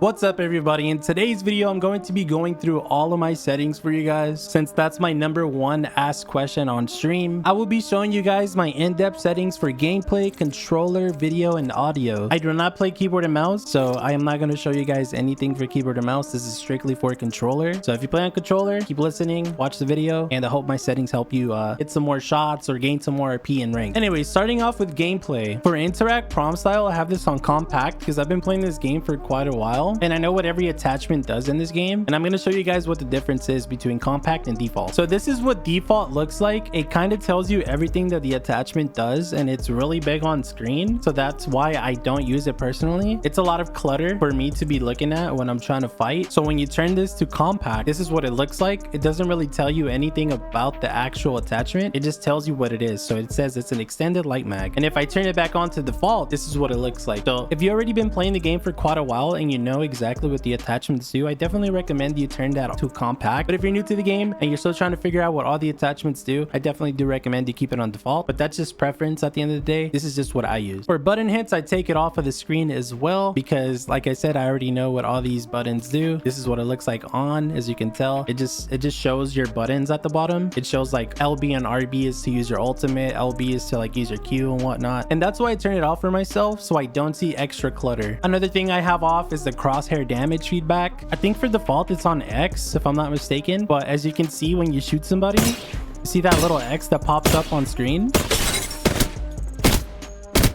What's up everybody? In today's video I'm going to be going through all of my settings for you guys, since that's my #1 asked question on stream. I will be showing you guys my in-depth settings for gameplay, controller, video, and audio. I do not play keyboard and mouse, so I am not going to show you guys anything for keyboard and mouse. This is strictly for controller. So if you play on controller, keep listening, watch the video, and I hope my settings help you hit some more shots or gain some more RP in rank. Anyway, starting off with gameplay. For interact prom style, I have this on compact because I've been playing this game for quite a while and I know what every attachment does in this game, and I'm going to show you guys what the difference is between compact and default. So this is what default looks like. It kind of tells you everything that the attachment does, and it's really big on screen, so that's why I don't use it personally. It's a lot of clutter for me to be looking at when I'm trying to fight. So when you turn this to compact, this is what it looks like. It doesn't really tell you anything about the actual attachment, it just tells you what it is. So it says it's an extended light mag, and if I turn it back on to default, this is what it looks like. So if you've already been playing the game for quite a while and you know exactly what the attachments do, I definitely recommend you turn that to compact. But if you're new to the game and you're still trying to figure out what all the attachments do, I definitely do recommend you keep it on default, but that's just preference at the end of the day. This is just what I use. For button hits, I take it off of the screen as well, because like I said, I already know what all these buttons do. This is what it looks like on. As you can tell, it just shows your buttons at the bottom. It shows like LB and RB is to use your ultimate, LB is to like use your Q and whatnot, and that's why I turn it off for myself, so I don't see extra clutter. Another thing I have off is the crosshair damage feedback. I think for default it's on X if I'm not mistaken, but as you can see, when you shoot somebody, you see that little X that pops up on screen?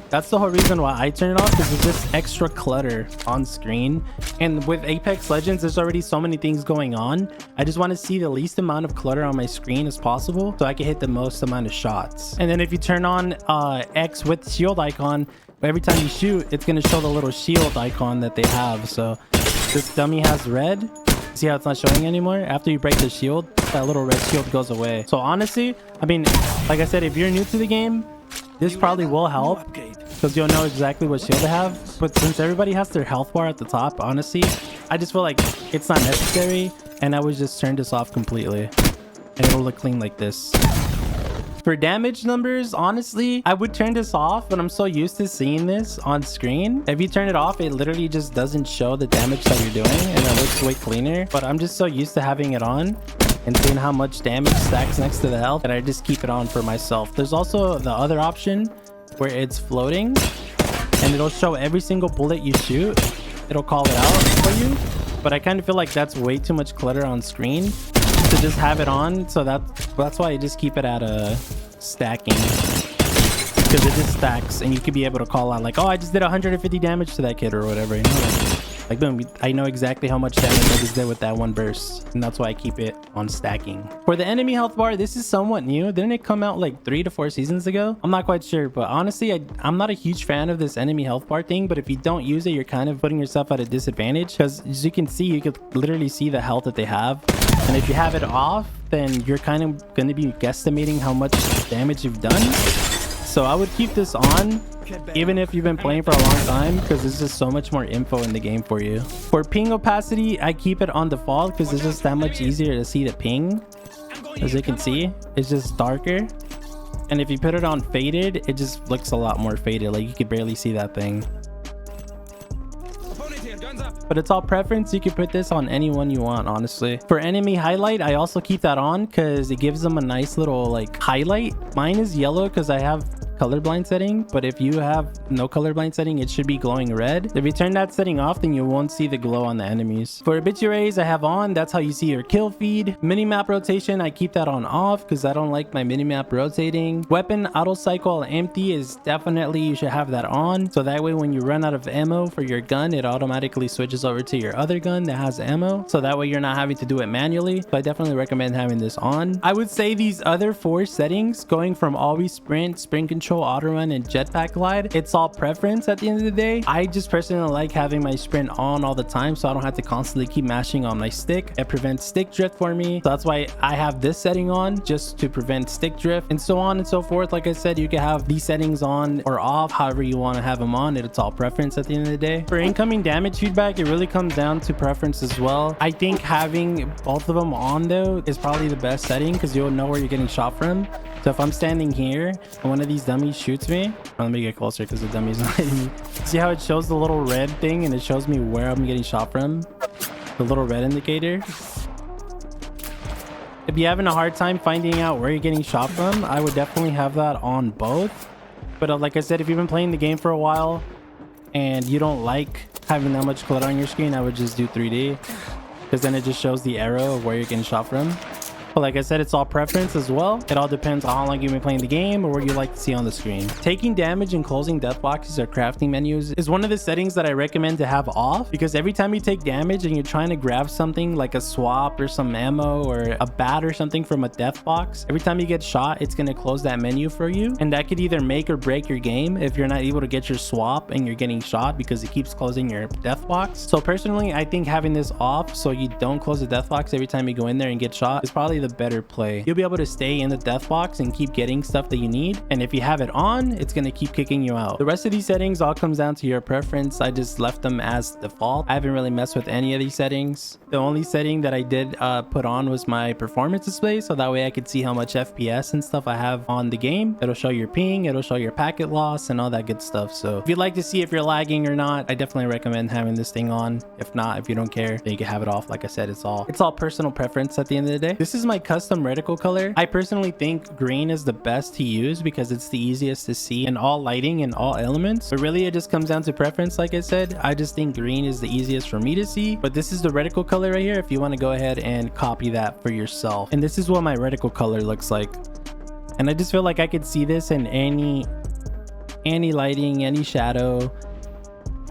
That's the whole reason why I turn it off, because it's just extra clutter on screen. And with Apex Legends, there's already so many things going on. I just want to see the least amount of clutter on my screen as possible so I can hit the most amount of shots. And then if you turn on X with shield icon, every time you shoot, it's going to show the little shield icon that they have. So this dummy has red. See how it's not showing anymore? After you break the shield, that little red shield goes away. So honestly, I mean, like I said, if you're new to the game, this probably will help because you'll know exactly what shield to have. But since everybody has their health bar at the top, honestly, I just feel like it's not necessary, and I would just turn this off completely and it'll look clean like this. For damage numbers, honestly, I would turn this off, but I'm so used to seeing this on screen. If you turn it off, it literally just doesn't show the damage that you're doing, and it looks way cleaner. But I'm just so used to having it on and seeing how much damage stacks next to the health that I just keep it on for myself. There's also the other option where it's floating, and it'll show every single bullet you shoot. It'll call it out for you, but I kind of feel like that's way too much clutter on screen to just have it on, so that's why I just keep it at a stacking, because it just stacks and you could be able to call out like, oh, I just did 150 damage to that kid or whatever, you know, like boom, I know exactly how much damage I just did with that one burst, and that's why I keep it on stacking. For the enemy health bar, this is somewhat new. Didn't it come out like 3 to 4 seasons ago? I'm not quite sure, but honestly, I'm not a huge fan of this enemy health bar thing, but if you don't use it, you're kind of putting yourself at a disadvantage, because as you can see, you could literally see the health that they have, and if you have it off, then you're kind of going to be guesstimating how much damage you've done. So I would keep this on even if you've been playing for a long time, because there's just so much more info in the game for you. For ping opacity, I keep it on default because it's just that much easier to see the ping. As you can see, it's just darker, and if you put it on faded, it just looks a lot more faded, like you could barely see that thing. But it's all preference. You can put this on anyone you want, honestly. For enemy highlight, I also keep that on because it gives them a nice little like highlight. Mine is yellow because I have colorblind setting, but if you have no colorblind setting, it should be glowing red. If you turn that setting off, then you won't see the glow on the enemies. For obituaries, I have on. That's how you see your kill feed. Minimap rotation, I keep that on off because I don't like my minimap rotating. Weapon auto cycle empty is definitely, you should have that on, so that way when you run out of ammo for your gun, it automatically switches over to your other gun that has ammo, so that way you're not having to do it manually. So I definitely recommend having this on. I would say these other 4 settings, going from always sprint control, auto run, and jetpack glide, it's all preference at the end of the day. I just personally like having my sprint on all the time, so I don't have to constantly keep mashing on my stick. It prevents stick drift for me, so that's why I have this setting on, just to prevent stick drift, and so on and so forth. Like I said, you can have these settings on or off, however you want to have them on. It's all preference at the end of the day. For incoming damage feedback, it really comes down to preference as well. I think having both of them on though is probably the best setting, because you'll know where you're getting shot from. So if I'm standing here and one of these dummies shoots me, let me get closer because the dummy's not hitting me. See how it shows the little red thing and it shows me where I'm getting shot from? The little red indicator. If you're having a hard time finding out where you're getting shot from, I would definitely have that on both. But like I said, if you've been playing the game for a while and you don't like having that much clutter on your screen, I would just do 3D, because then it just shows the arrow of where you're getting shot from. But like I said, it's all preference as well. It all depends on how long you've been playing the game or what you like to see on the screen. Taking damage and closing death boxes or crafting menus is one of the settings that I recommend to have off, because every time you take damage and you're trying to grab something like a swap or some ammo or a bat or something from a death box, every time you get shot, it's going to close that menu for you. And that could either make or break your game if you're not able to get your swap and you're getting shot because it keeps closing your death box. So personally, I think having this off so you don't close the death box every time you go in there and get shot is probably the better play. You'll be able to stay in the death box and keep getting stuff that you need, and if you have it on, it's going to keep kicking you out. The rest of these settings all comes down to your preference. I just left them as default. I haven't really messed with any of these settings. The only setting that I did put on was my performance display, so that way I could see how much FPS and stuff I have on the game. It'll show your ping, it'll show your packet loss and all that good stuff. So if you'd like to see if you're lagging or not, I definitely recommend having this thing on. If not, if you don't care, then you can have it off. Like I said, it's all personal preference at the end of the day. This is my custom reticle color. I personally think green is the best to use because it's the easiest to see in all lighting and all elements, but really it just comes down to preference. Like I said, I just think green is the easiest for me to see, but this is the reticle color right here if you want to go ahead and copy that for yourself. And this is what my reticle color looks like, and I just feel like I could see this in any lighting, any shadow.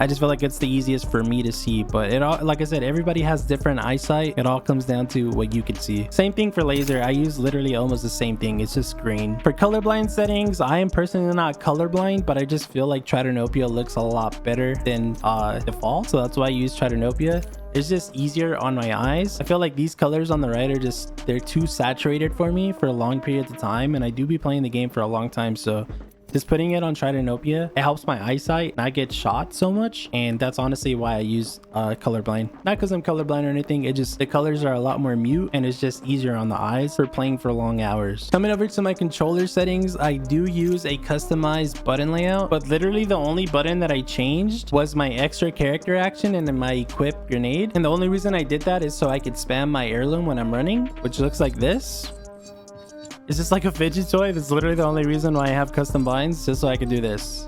I just feel like it's the easiest for me to see, but it all, like I said, everybody has different eyesight. It all comes down to what you can see. Same thing for laser. I use literally almost the same thing. It's just green. For colorblind settings, I am personally not colorblind, but I just feel like Tridentopia looks a lot better than default. So that's why I use Tridentopia. It's just easier on my eyes. I feel like these colors on the right are just, they're too saturated for me for a long period of time. And I do be playing the game for a long time. So just putting it on Tridentopia, it helps my eyesight not get shot so much, and that's honestly why I use colorblind. Not because I'm colorblind or anything, it just, the colors are a lot more mute and it's just easier on the eyes for playing for long hours. Coming over to my controller settings, I do use a customized button layout, but literally the only button that I changed was my extra character action and then my equip grenade. And the only reason I did that is so I could spam my heirloom when I'm running, which looks like this. It's just like a fidget toy. That's literally the only reason why I have custom binds, just so I can do this.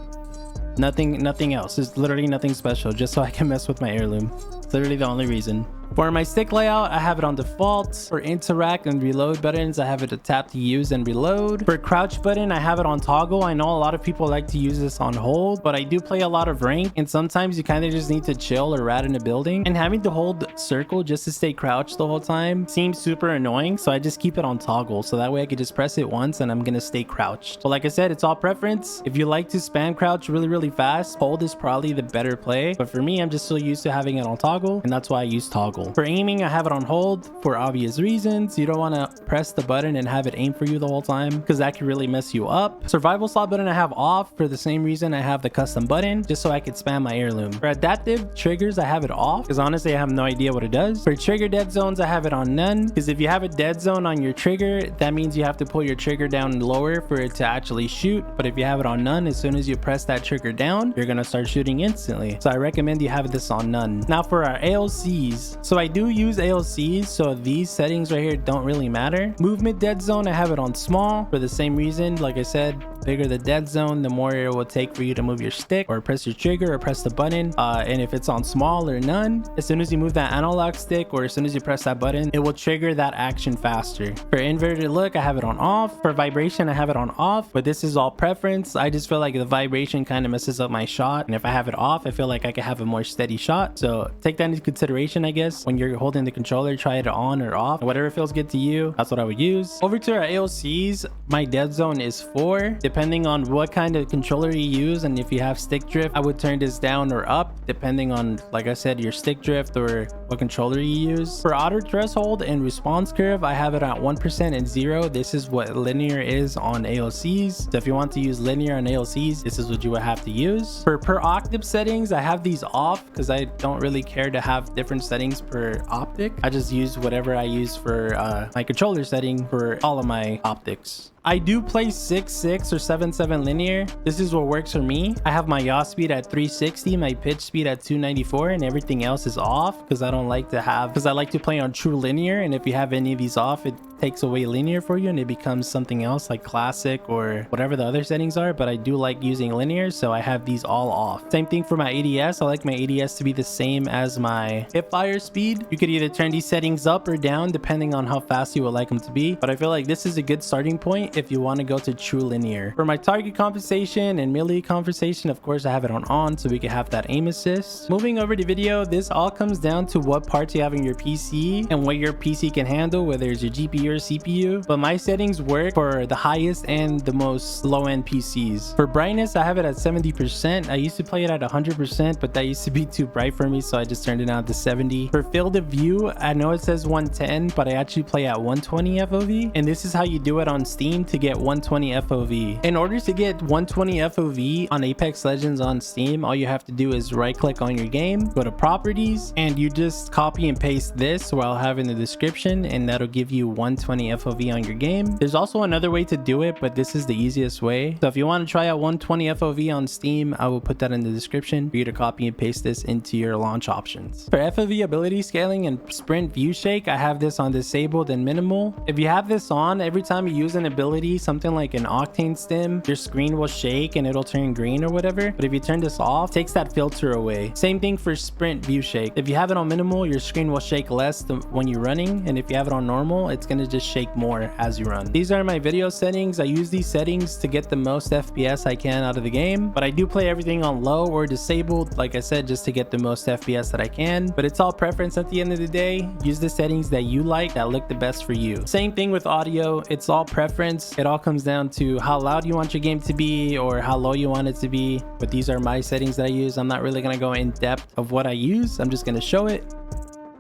Nothing else. It's literally nothing special, just so I can mess with my heirloom. It's literally the only reason. For my stick layout, I have it on default. For interact and reload buttons, I have it to tap to use and reload. For crouch button, I have it on toggle. I know a lot of people like to use this on hold, but I do play a lot of rank, and sometimes you kind of just need to chill or rat in a building, and having to hold circle just to stay crouched the whole time seems super annoying. So I just keep it on toggle, so that way I could just press it once and I'm gonna stay crouched. But like I said, it's all preference. If you like to spam crouch really fast, hold is probably the better play, but for me, I'm just so used to having it on toggle, and that's why I use toggle. For aiming, I have it on hold for obvious reasons. You don't want to press the button and have it aim for you the whole time, because that could really mess you up. Survival slot button I have off for the same reason I have the custom button, just so I could spam my heirloom. For adaptive triggers, I have it off because honestly I have no idea what it does. For trigger dead zones, I have it on none, because if you have a dead zone on your trigger, that means you have to pull your trigger down lower for it to actually shoot. But if you have it on none, as soon as you press that trigger down, you're gonna start shooting instantly. So I recommend you have this on none. Now for our ALCs, so I do use ALCs, so these settings right here don't really matter. Movement dead zone, I have it on small for the same reason. Like I said, bigger the dead zone, the more it will take for you to move your stick or press your trigger or press the button. And if it's on small or none, as soon as you move that analog stick or as soon as you press that button, it will trigger that action faster. For inverted look, I have it on off. For vibration, I have it on off, but this is all preference. I just feel like the vibration kind of messes up my shot, and if I have it off, I feel like I can have a more steady shot. So take that into consideration, I guess, when you're holding the controller. Try it on or off, whatever feels good to you. That's what I would use. Over to our ALCs, my dead zone is 4. Depending on what kind of controller you use, and if you have stick drift, I would turn this down or up depending on, like I said, your stick drift or what controller you use. For auto threshold and response curve, I have it at 1% and 0. This is what linear is on ALCs. So if you want to use linear on ALCs, this is what you would have to use. For per octave settings, I have these off because I don't really care to have different settings per optic. I just use whatever I use for my controller setting for all of my optics. I do play 6.6 or 7.7 linear. This is what works for me. I have my yaw speed at 360, my pitch speed at 294, and everything else is off because I like to play on true linear. And if you have any of these off, it takes away linear for you and it becomes something else like classic or whatever the other settings are. But I do like using linear, so I have these all off. Same thing for my ADS. I like my ADS to be the same as my hip fire speed. You could either turn these settings up or down depending on how fast you would like them to be, but I feel like this is a good starting point if you want to go to true linear. For my target compensation and melee compensation, of course I have it on so we can have that aim assist. Moving over to video, this all comes down to what parts you have in your PC and what your PC can handle, whether it's your GPU or CPU. But my settings work for the highest and the most low-end PCs. For brightness, I have it at 70%. I used to play it at 100%, but that used to be too bright for me, so I just turned it down to 70. For field of view, I know it says 110, but I actually play at 120 FOV, and this is how you do it on Steam to get 120 FOV. In order to get 120 FOV on Apex Legends on Steam, all you have to do is right click on your game, go to properties, and you just copy and paste this where I'll have in the description, and that'll give you 120 FOV on your game. There's also another way to do it, but this is the easiest way. So if you want to try out 120 FOV on Steam, I will put that in the description for you to copy and paste this into your launch options. For FOV ability scaling and sprint view shake, I have this on disabled and minimal. If you have this on, every time you use an ability, something like an octane stim, your screen will shake and it'll turn green or whatever. But if you turn this off, it takes that filter away. Same thing for sprint view shake. If you have it on minimal, your screen will shake less when you're running, and if you have it on normal, it's going to just shake more as you run. These are my video settings. I use these settings to get the most FPS I can out of the game, but I do play everything on low or disabled, like I said, just to get the most FPS that I can. But it's all preference at the end of the day. Use the settings that you like, that look the best for you. Same thing with audio. It's all preference. It all comes down to how loud you want your game to be or how low you want it to be. But these are my settings that I use. I'm not really going to go in depth of what I use. I'm just going to show it.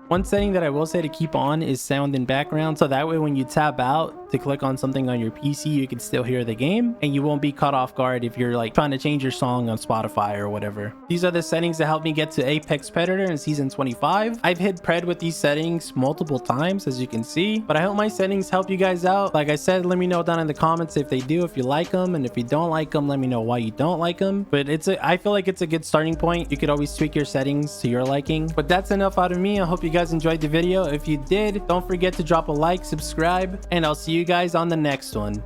One setting that I will say to keep on is sound and background, so that way when you tab out to click on something on your PC, you can still hear the game and you won't be caught off guard if you're like trying to change your song on Spotify or whatever. These are the settings that help me get to Apex Predator in season 25. I've hit pred with these settings multiple times, as you can see, but I hope my settings help you guys out. Like I said, let me know down in the comments if they do, if you like them, and if you don't like them, let me know why you don't like them. But I feel like it's a good starting point. You could always tweak your settings to your liking. But that's enough out of me. I hope you guys enjoyed the video. If you did, don't forget to drop a like, subscribe, and I'll see you guys on the next one.